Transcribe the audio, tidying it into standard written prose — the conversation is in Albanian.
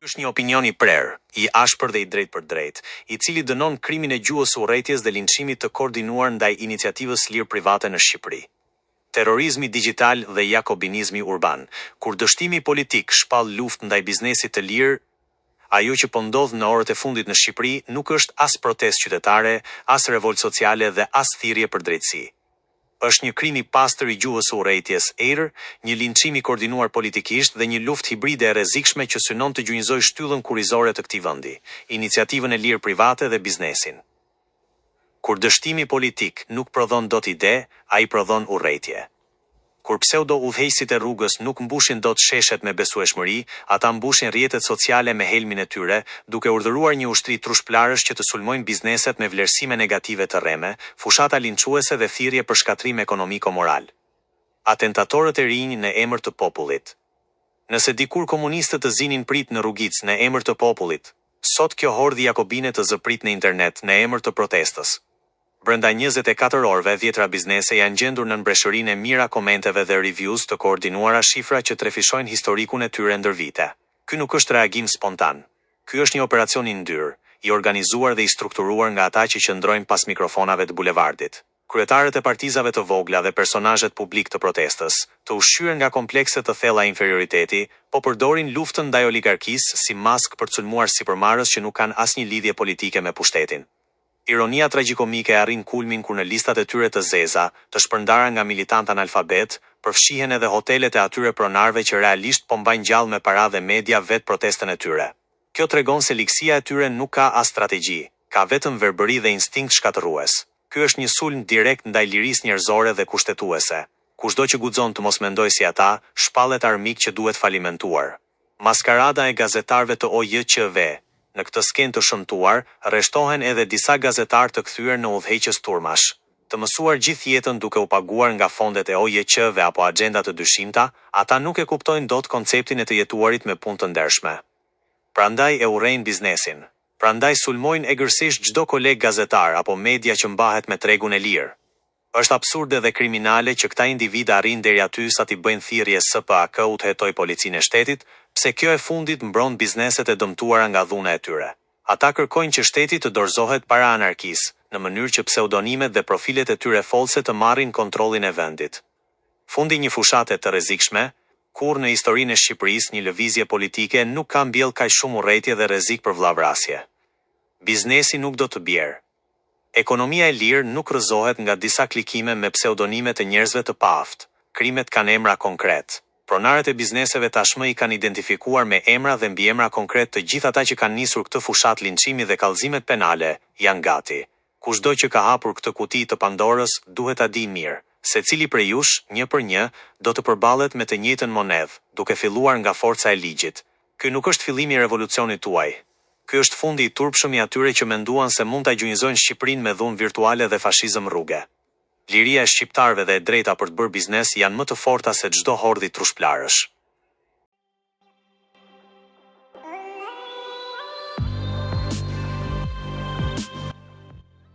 Është një opinion i prerë, i ashpër dhe i drejtë për drejtë, i cili dënon krimin e gjuhës së urrëties dhe linçimit të koordinuar ndaj iniciativës lirë private në Shqipëri. Terrorizmi digjital dhe jakobinizmi urban, kur dështimi politik shpall luftë ndaj biznesit të lirë, ajo që po ndodh në orët e fundit në Shqipëri nuk është as protestë qytetare, as revoltë sociale dhe as thirrje për drejtësi. Është një krim i pastër i gjuhës së urrëties, një linçim i koordinuar politikisht dhe një luftë hibride e rrezikshme që synon të gjunjëzojë shtyllën kurrizore të këtij vendi, iniciativën e lirë private dhe biznesin. Kur dështimi politik nuk prodhon dot ide, ai prodhon urrëtie. Kur pseudo udhëheqësit e rrugës nuk mbushin dot sheshet me besueshmëri, ata mbushin rrjetet sociale me helmin e tyre, duke urdhëruar një ushtri trushplarësh që të sulmojnë bizneset me vlerësime negative të rreme, fushata linçuese dhe thirrje për shkatrim ekonomiko-moral. Atentatorët e rinj në emër të popullit. Nëse dikur komunistët të zinin prit në rrugic në emër të popullit, sot kjo hordhi jakobine të zëprit në internet në emër të protestës. Brenda 24 orëve, 10 biznese janë gjendur në breshërinë e mira komenteve dhe reviews të koordinuara shifra që trefishojnë historikun e tyre ndër vite. Ky nuk është reagim spontan. Ky është një operacion i ndyrë, i organizuar dhe i strukturuar nga ata që qëndrojnë pas mikrofonave të bulevardit. Kryetarët e partizave të vogla dhe personazhet publik të protestës, të ushqyer nga komplekse të thella inferioriteti, po përdorin luftën ndaj oligarkisë si mask për sulmuar sipërmarrës që nuk kanë asnjë lidhje politike me pushtetin. Ironia tragjikomike arrin kulmin kur në listat e tyre të zeza, të shpërndara nga militantë analfabet, përfshihen edhe hotelet e atyre pronarëve që realisht po mbajnë gjallë me para dhe media vetë protestën e tyre. Kjo tregon se ligësia e tyre nuk ka as strategji, ka vetëm verbëri dhe instinkt shkatërrues. Ky është një sulm direkt ndaj lirisë njerëzore dhe kushtetuese. Kushdo që guxon të mos mendojë si ata, shpallet armik që duhet falimentuar. Maskarada e gazetarëve të OJQV. Në këtë skenë të shëmtuar, arreshtohen edhe disa gazetarë të kthyer në udhëheqës turmash. Të mësuar gjithë jetën duke u paguar nga fondet e OJQV apo agenda të dyshimta, ata nuk e kuptojnë dot konceptin e të jetuarit me punë të ndershme. Prandaj e urrejnë biznesin. Prandaj sulmojnë egërsisht çdo koleg gazetar apo media që mbahet me tregun e lirë. Është absurde dhe kriminale që këta individa arrin deri aty sa t'i bëjnë thirrje SPAK-u të hetoj policinë e shtetit, pse kjo e fundit mbron bizneset e dëmtuara nga dhuna e tyre. Ata kërkojnë që shteti të dorëzohet para anarkisë, në mënyrë që pseudonimet dhe profilet e tyre false të marrin kontrollin e vendit. Fundi një fushate të rrezikshme, kur në historinë e Shqipërisë një lëvizje politike nuk ka mbjellë kaq shumë urrëtie dhe rrezik për vllavrasje. Biznesi nuk do të bjerë. Ekonomia e lirë nuk rrëzohet nga disa klikime me pseudonime të njerëzve të paftë. Krimet kanë emra konkret. Pronarët e bizneseve tashmë i kanë identifikuar me emra dhe mbiemra konkret të gjithë ata që kanë nisur këtë fushat linçimi dhe kallëzimet penale, janë gati. Kushdo që ka hapur këtë kuti të Pandorës duhet ta di mirë, se cili prej jush, një për një, do të përballet me të njëjtën monedhë, duke filluar nga forca e ligjit. Ky nuk është fillimi i revolucionit tuaj. Ky është fundi i turpshëm i atyre që menduan se mund ta gjunjëzojnë Shqipërinë me dhunë virtuale dhe fashizëm rruge. Liria e shqiptarëve dhe e drejta për të bërë biznes janë më të forta se çdo hordhi trushplarësh.